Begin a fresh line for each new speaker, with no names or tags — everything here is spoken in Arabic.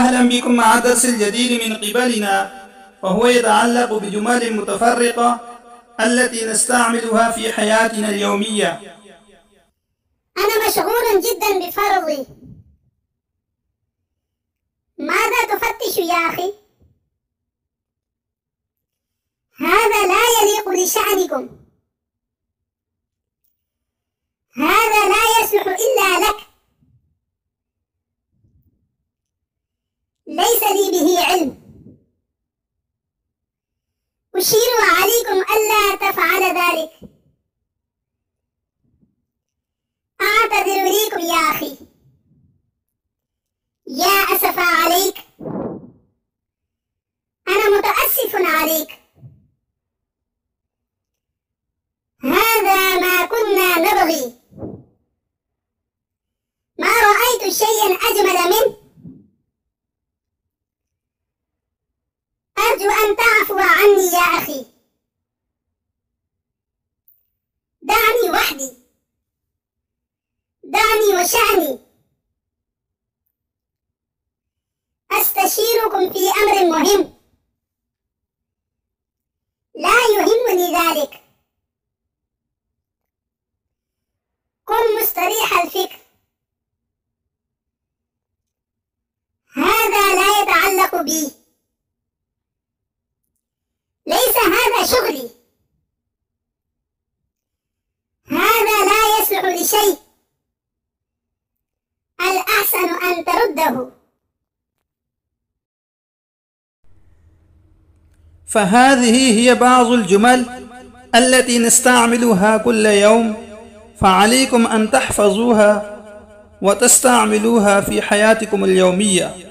أهلا بكم مع الدرس الجديد من قبلنا، وهو يتعلق بجمل متفرقة التي نستعملها في حياتنا اليومية.
أنا مشغول جدا بفرضي. ماذا تفتش يا أخي؟ هذا لا يليق بشأنكم. هذا لا يصلح إلا لك. ليس لي به علم. أشير عليكم ألا تفعل ذلك. أعتذر إليكم يا أخي. يا أسف عليك. أنا متأسف عليك. هذا ما كنا نبغي. ما رأيت شيئا أجمل منه. أرجو أن تعفو عني يا أخي. دعني وحدي. دعني وشأني. أستشيركم في أمر مهم. لا يهمني ذلك. كن مستريح الفكر. هذا لا يتعلق بي. ليس هذا شغلي. هذا لا يصلح لشيء. الأحسن أن ترده.
فهذه هي بعض الجمل التي نستعملها كل يوم، فعليكم أن تحفظوها وتستعملوها في حياتكم اليومية.